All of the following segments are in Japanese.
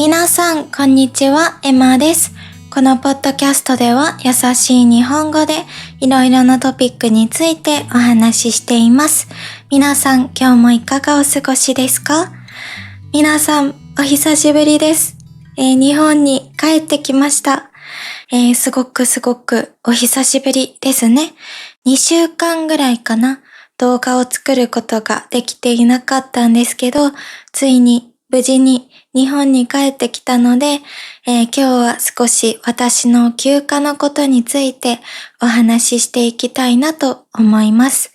皆さん、こんにちは、エマです。このポッドキャストでは優しい日本語でいろいろなトピックについてお話ししています。皆さん、今日もいかがお過ごしですか？皆さん、お久しぶりです。日本に帰ってきました。すごくお久しぶりですね。2週間ぐらいかな。動画を作ることができていなかったんですけど、ついに無事に日本に帰ってきたので、今日は少し私の休暇のことについてお話ししていきたいなと思います。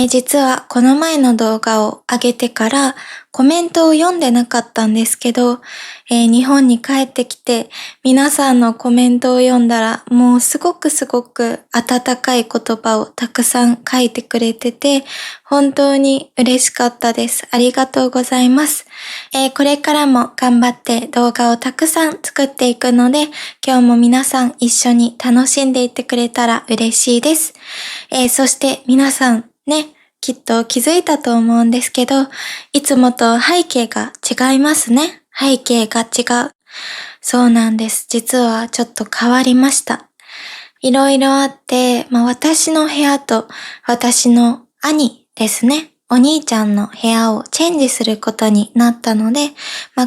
実はこの前の動画を上げてからコメントを読んでなかったんですけど、日本に帰ってきて皆さんのコメントを読んだらもうすごく温かい言葉をたくさん書いてくれてて本当に嬉しかったです。ありがとうございます。これからも頑張って動画をたくさん作っていくので今日も皆さん一緒に楽しんでいってくれたら嬉しいです。そして皆さんね、きっと気づいたと思うんですけど、いつもと背景が違いますね。背景が違う。そうなんです。実はちょっと変わりました。いろいろあって、私の部屋と私の兄ですね。お兄ちゃんの部屋をチェンジすることになったので、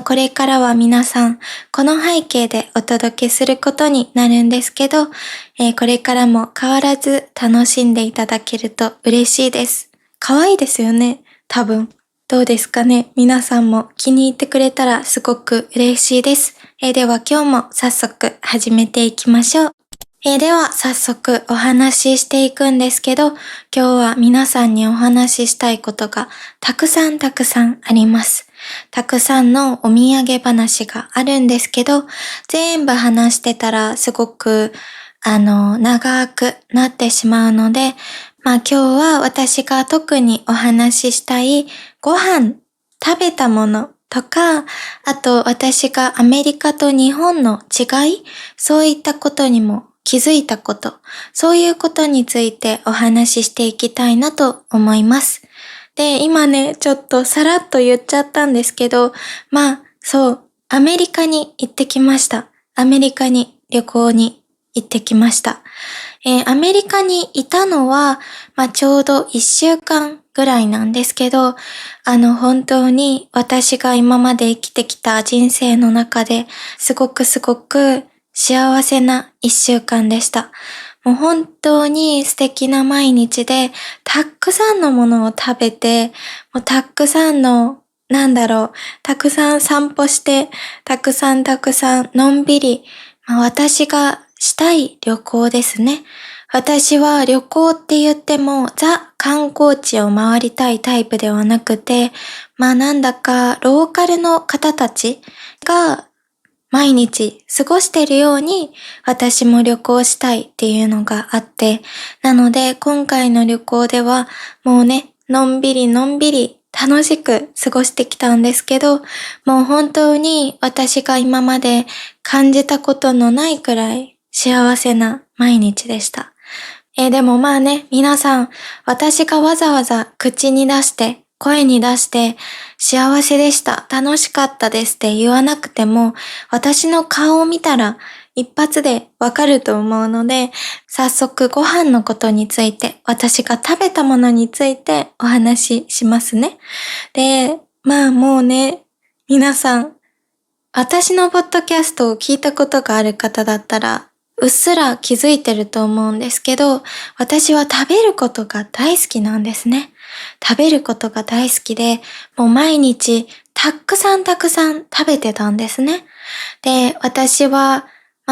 これからは皆さん、この背景でお届けすることになるんですけど、これからも変わらず楽しんでいただけると嬉しいです。可愛いですよね、多分。どうですかね、皆さんも気に入ってくれたらすごく嬉しいです。では今日も早速始めていきましょう。では早速お話ししていくんですけど、今日は皆さんにお話ししたいことがたくさんあります。たくさんのお土産話があるんですけど、全部話してたらすごく長くなってしまうので、今日は私が特にお話ししたいご飯、食べたものとか、あと私がアメリカと日本の違い、そういったことにも気づいたこと、そういうことについてお話ししていきたいなと思います。で、今ね、ちょっとさらっと言っちゃったんですけど、アメリカに行ってきました。アメリカに旅行に行ってきました。アメリカにいたのは、ちょうど1週間ぐらいなんですけど、本当に私が今まで生きてきた人生の中ですごく幸せな1週間でした。もう本当に素敵な毎日で、たくさんのものを食べて、もうたくさんの、たくさん散歩して、たくさんのんびり、私がしたい旅行ですね。私は旅行って言ってもザ観光地を回りたいタイプではなくて、なんだかローカルの方たちが毎日過ごしているように私も旅行したいっていうのがあって、なので今回の旅行ではもうね、のんびり楽しく過ごしてきたんですけど、もう本当に私が今まで感じたことのないくらい幸せな毎日でした。でも皆さん、私がわざわざ口に出して、声に出して、幸せでした、楽しかったですって言わなくても、私の顔を見たら一発でわかると思うので、早速ご飯のことについて、私が食べたものについてお話ししますね。で、もうね、皆さん、私のポッドキャストを聞いたことがある方だったら、うっすら気づいてると思うんですけど、私は食べることが大好きなんですね。食べることが大好きで、もう毎日たくさん食べてたんですね。で、私は、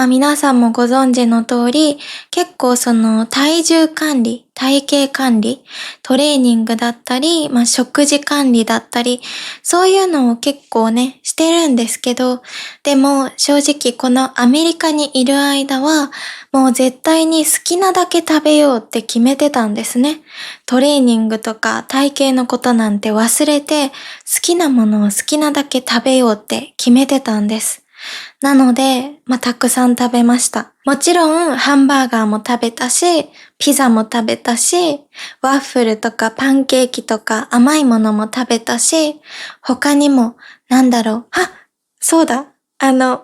皆さんもご存知の通り、結構その体重管理、体型管理、トレーニングだったり、食事管理だったり、そういうのを結構ね、してるんですけど、でも正直このアメリカにいる間は、もう絶対に好きなだけ食べようって決めてたんですね。トレーニングとか体型のことなんて忘れて、好きなものを好きなだけ食べようって決めてたんです。なので、たくさん食べました。もちろん、ハンバーガーも食べたし、ピザも食べたし、ワッフルとかパンケーキとか甘いものも食べたし、他にも、そうだ。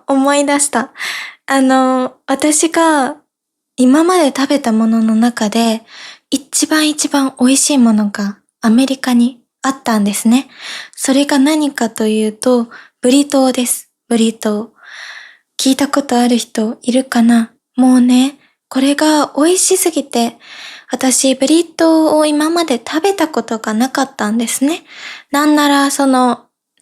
思い出した。私が今まで食べたものの中で一番美味しいものがアメリカにあったんですね。それが何かというと、ブリトーです。ブリトー。聞いたことある人いるかな？もうね、これが美味しすぎて、私ブリトーを今まで食べたことがなかったんですね。なんなら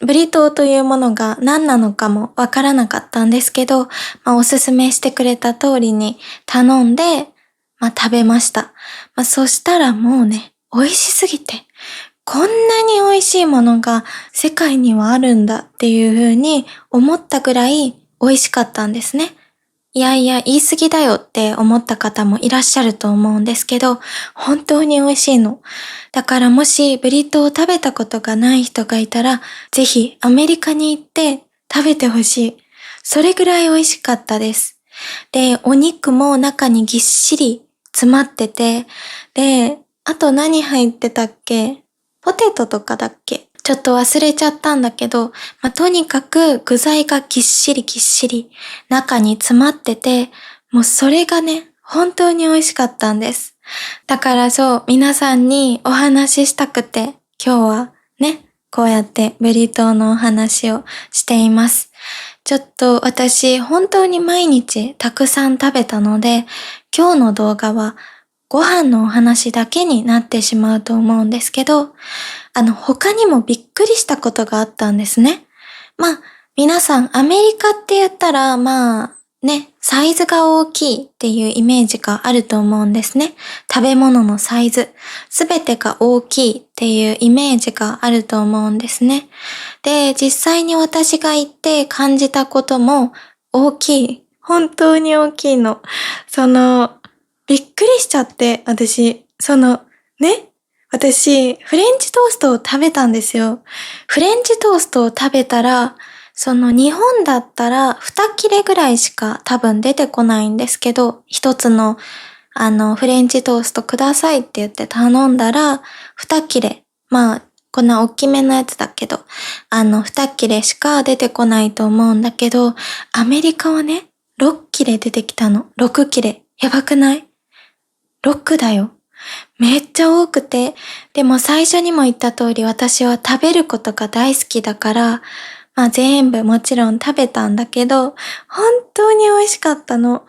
ブリトーというものが何なのかもわからなかったんですけど、おすすめしてくれた通りに頼んで、食べました。そしたらもうね、美味しすぎて、こんなに美味しいものが世界にはあるんだっていう風に思ったぐらい美味しかったんですね。いやいや、言い過ぎだよって思った方もいらっしゃると思うんですけど、本当に美味しいの。だからもしブリトーを食べたことがない人がいたら、ぜひアメリカに行って食べてほしい。それぐらい美味しかったです。で、お肉も中にぎっしり詰まってて、で、あと何入ってたっけ？ポテトとかだっけ？ちょっと忘れちゃったんだけど、とにかく具材がぎっしり中に詰まってて、もうそれがね、本当に美味しかったんです。だから皆さんにお話ししたくて、今日はね、こうやってブリトーのお話をしています。ちょっと私、本当に毎日たくさん食べたので、今日の動画はご飯のお話だけになってしまうと思うんですけど、他にもびっくりしたことがあったんですね。皆さんアメリカって言ったら、サイズが大きいっていうイメージがあると思うんですね。食べ物のサイズ、すべてが大きいっていうイメージがあると思うんですね。で、実際に私が行って感じたことも大きい。本当に大きいの。びっくりしちゃって、私、私、フレンチトーストを食べたんですよ。フレンチトーストを食べたら、日本だったら2切れぐらいしか多分出てこないんですけど、一つのフレンチトーストくださいって言って頼んだら、2切れ。こんな大きめのやつだけど、2切れしか出てこないと思うんだけど、アメリカはね、6切れ出てきたの。6切れ。やばくない？ 6 だよ。めっちゃ多くて、でも最初にも言った通り私は食べることが大好きだから、全部もちろん食べたんだけど、本当に美味しかったの。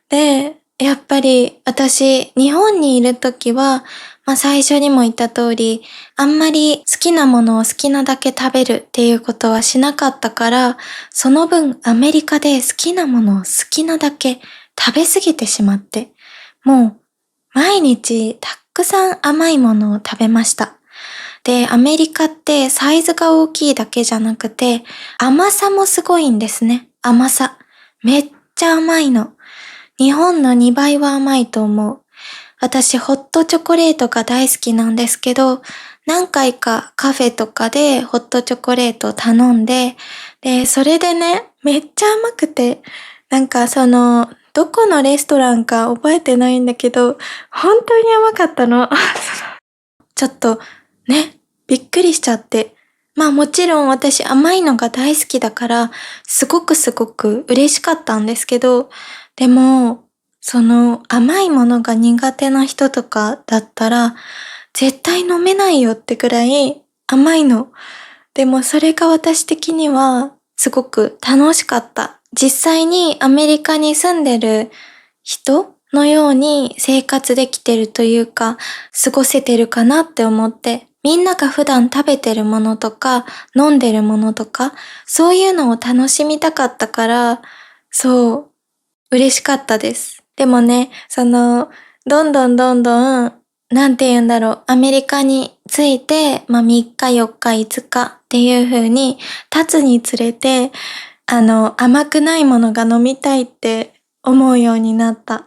で、やっぱり私、日本にいるときは、最初にも言った通り、あんまり好きなものを好きなだけ食べるっていうことはしなかったから、その分アメリカで好きなものを好きなだけ食べ過ぎてしまって、もう毎日たくさん甘いものを食べました。で、アメリカってサイズが大きいだけじゃなくて、甘さもすごいんですね。甘さ。めっちゃ甘いの。日本の2倍は甘いと思う。私、ホットチョコレートが大好きなんですけど、何回かカフェとかでホットチョコレートを頼んで、で、それでね、めっちゃ甘くて、どこのレストランか覚えてないんだけど、本当に甘かったの。ちょっと、ね、びっくりしちゃって。もちろん私甘いのが大好きだから、すごく嬉しかったんですけど、でも、甘いものが苦手な人とかだったら、絶対飲めないよってくらい甘いの。でもそれが私的にはすごく楽しかった。実際にアメリカに住んでる人のように生活できてるというか、過ごせてるかなって思って、みんなが普段食べてるものとか、飲んでるものとか、そういうのを楽しみたかったから、嬉しかったです。でもね、どんどん、なんて言うんだろう、アメリカに着いて、3日、4日、5日っていう風に経つにつれて、甘くないものが飲みたいって思うようになった。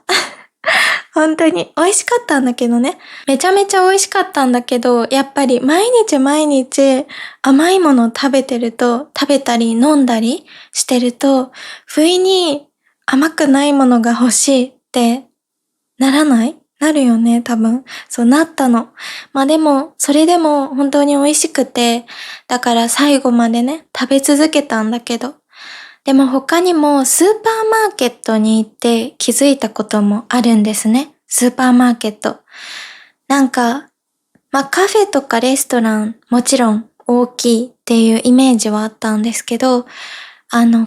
本当に美味しかったんだけどね。めちゃめちゃ美味しかったんだけど、やっぱり毎日甘いものを食べたり飲んだりしてると、不意に甘くないものが欲しいってならない？なるよね、多分。そうなったの。でも、それでも本当に美味しくて、だから最後までね、食べ続けたんだけど。でも他にもスーパーマーケットに行って気づいたこともあるんですね。スーパーマーケット。なんか、カフェとかレストランもちろん大きいっていうイメージはあったんですけど、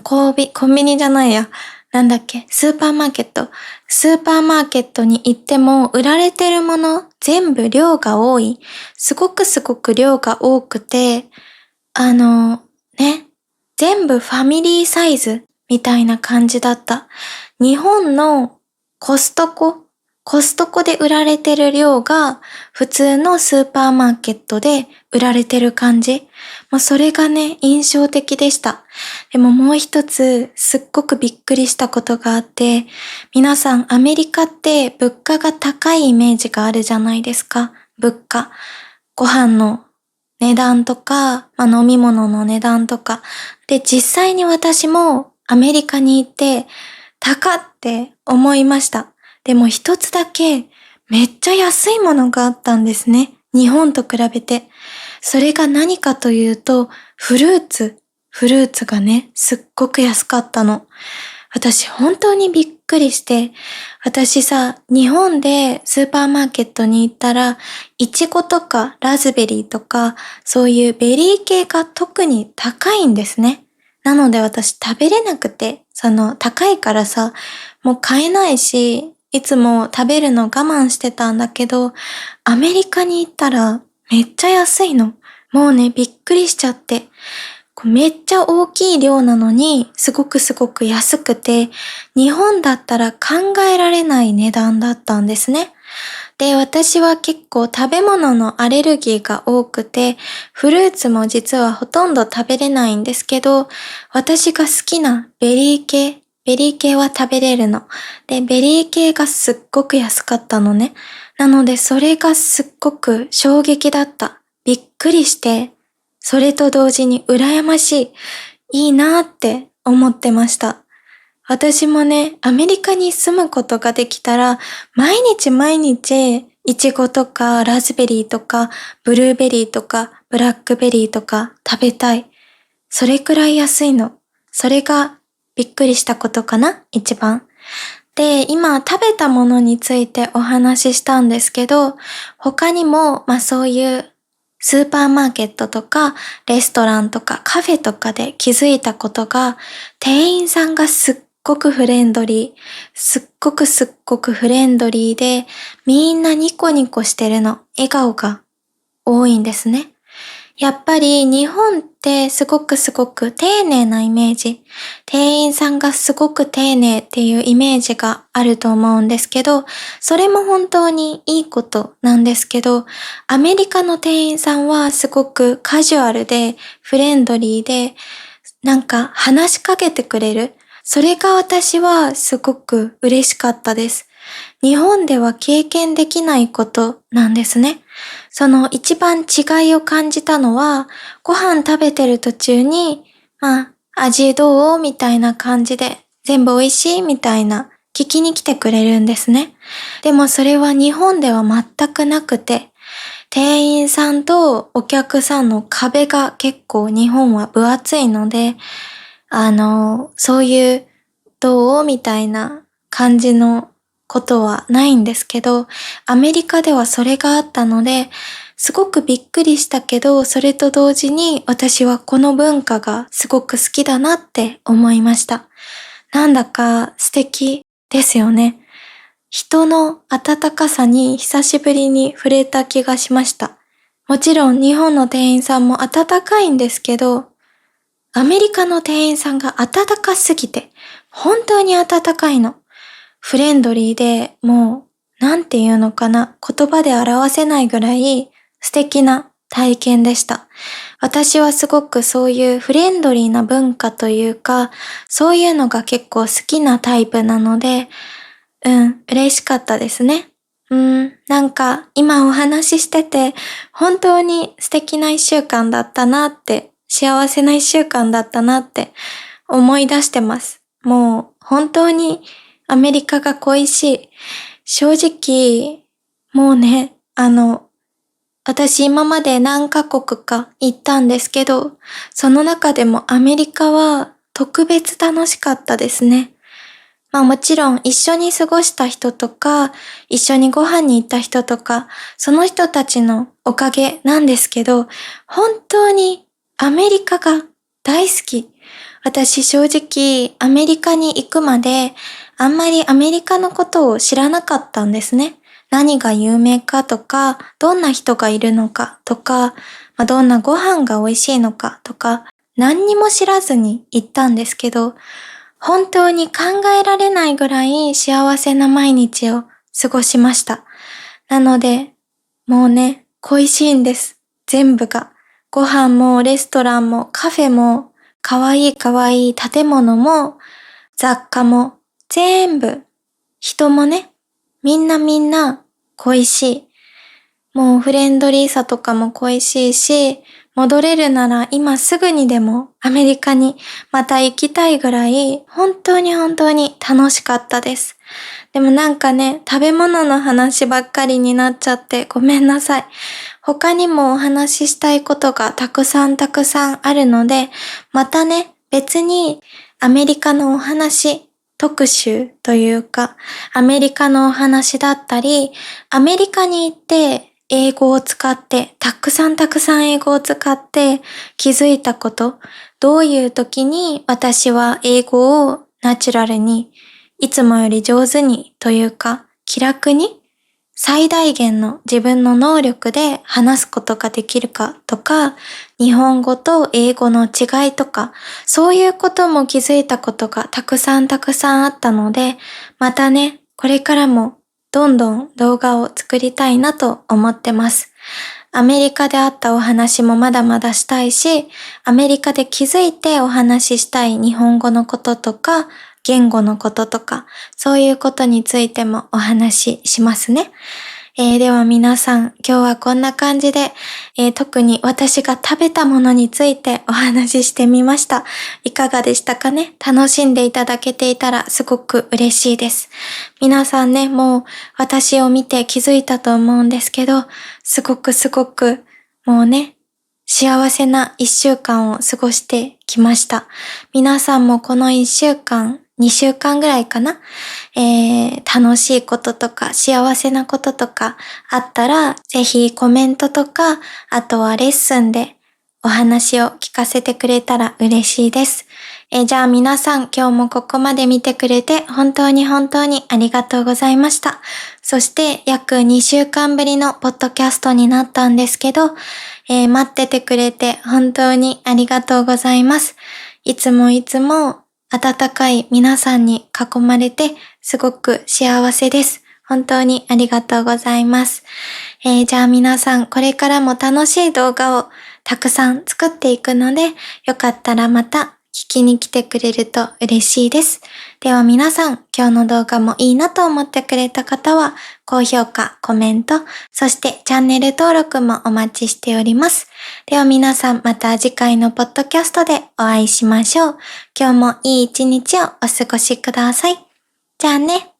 コンビニじゃないや。なんだっけ、スーパーマーケット。スーパーマーケットに行っても売られてるもの全部量が多い。すごく量が多くて、全部ファミリーサイズみたいな感じだった。日本のコストコで売られてる量が普通のスーパーマーケットで売られてる感じ。もうそれがね、印象的でした。でももう一つすっごくびっくりしたことがあって、皆さんアメリカって物価が高いイメージがあるじゃないですか。物価。ご飯の値段とか、飲み物の値段とか。で、実際に私もアメリカに行って高って思いました。でも一つだけめっちゃ安いものがあったんですね。日本と比べて。それが何かというと、フルーツがね、すっごく安かったの。私本当にびっくりして、私さ、日本でスーパーマーケットに行ったら、イチゴとかラズベリーとか、そういうベリー系が特に高いんですね。なので私食べれなくて、高いからさ、もう買えないし、いつも食べるの我慢してたんだけど、アメリカに行ったらめっちゃ安いの。もうね、びっくりしちゃって。めっちゃ大きい量なのに、すごく安くて、日本だったら考えられない値段だったんですね。で、私は結構食べ物のアレルギーが多くて、フルーツも実はほとんど食べれないんですけど、私が好きなベリー系は食べれるの。で、ベリー系がすっごく安かったのね。なので、それがすっごく衝撃だった。びっくりして、それと同時に羨ましい、いいなーって思ってました。私もね、アメリカに住むことができたら、毎日、イチゴとかラズベリーとかブルーベリーとかブラックベリーとか食べたい。それくらい安いの。それがびっくりしたことかな、一番。で、今食べたものについてお話ししたんですけど、他にも、そういうスーパーマーケットとかレストランとかカフェとかで気づいたことが、店員さんがすっごくフレンドリー、すっごくフレンドリーで、みんなニコニコしてるの、笑顔が多いんですね。やっぱり日本ってすごく丁寧なイメージ。店員さんがすごく丁寧っていうイメージがあると思うんですけど、それも本当にいいことなんですけど、アメリカの店員さんはすごくカジュアルでフレンドリーで、なんか話しかけてくれる。それが私はすごく嬉しかったです。日本では経験できないことなんですね。その一番違いを感じたのは、ご飯食べてる途中に、味どうみたいな感じで、全部美味しいみたいな聞きに来てくれるんですね。でもそれは日本では全くなくて、店員さんとお客さんの壁が結構日本は分厚いので、そういうどうみたいな感じのことはないんですけど、アメリカではそれがあったので、すごくびっくりしたけど、それと同時に私はこの文化がすごく好きだなって思いました。なんだか素敵ですよね。人の温かさに久しぶりに触れた気がしました。もちろん日本の店員さんも温かいんですけど、アメリカの店員さんが温かすぎて、本当に温かいの。フレンドリーで、もう、なんていうのかな、言葉で表せないぐらい素敵な体験でした。私はすごくそういうフレンドリーな文化というか、そういうのが結構好きなタイプなので、嬉しかったですね。なんか今お話ししてて、本当に素敵な一週間だったなって、幸せな一週間だったなって思い出してます。もう本当にアメリカが恋しい。正直、もうね、私今まで何カ国か行ったんですけど、その中でもアメリカは特別楽しかったですね。もちろん一緒に過ごした人とか、一緒にご飯に行った人とか、その人たちのおかげなんですけど、本当にアメリカが大好き。私正直アメリカに行くまであんまりアメリカのことを知らなかったんですね。何が有名かとか、どんな人がいるのかとか、どんなご飯が美味しいのかとか、何にも知らずに行ったんですけど、本当に考えられないぐらい幸せな毎日を過ごしました。なので、もうね、恋しいんです。全部が。ご飯もレストランもカフェも、かわいいかわいい建物も、雑貨も、全部。人もね、みんな恋しい。もうフレンドリーさとかも恋しいし、戻れるなら今すぐにでもアメリカにまた行きたいぐらい本当に楽しかったです。でもなんかね、食べ物の話ばっかりになっちゃってごめんなさい。他にもお話ししたいことがたくさんあるので、またね、別にアメリカのお話特集というか、アメリカのお話だったり、アメリカに行って英語を使って、たくさん英語を使って気づいたこと、どういう時に私は英語をナチュラルに、いつもより上手にというか、気楽に、最大限の自分の能力で話すことができるかとか、日本語と英語の違いとか、そういうことも気づいたことがたくさんあったので、またね、これからもどんどん動画を作りたいなと思ってます。アメリカであったお話もまだまだしたいし、アメリカで気づいてお話ししたい日本語のこととか、言語のこととか、そういうことについてもお話ししますね。では皆さん、今日はこんな感じで、特に私が食べたものについてお話ししてみました。いかがでしたかね？楽しんでいただけていたらすごく嬉しいです。皆さんね、もう私を見て気づいたと思うんですけど、すごくもうね、幸せな一週間を過ごしてきました。皆さんもこの一週間、2週間ぐらいかな、楽しいこととか幸せなこととかあったら、ぜひコメントとか、あとはレッスンでお話を聞かせてくれたら嬉しいです。じゃあ皆さん今日もここまで見てくれて本当にありがとうございました。そして約2週間ぶりのポッドキャストになったんですけど、待っててくれて本当にありがとうございます。いつも温かい皆さんに囲まれてすごく幸せです。本当にありがとうございます。じゃあ皆さんこれからも楽しい動画をたくさん作っていくので、よかったらまた聞きに来てくれると嬉しいです。では皆さん、今日の動画もいいなと思ってくれた方は、高評価、コメント、そしてチャンネル登録もお待ちしております。では皆さん、また次回のポッドキャストでお会いしましょう。今日もいい一日をお過ごしください。じゃあね。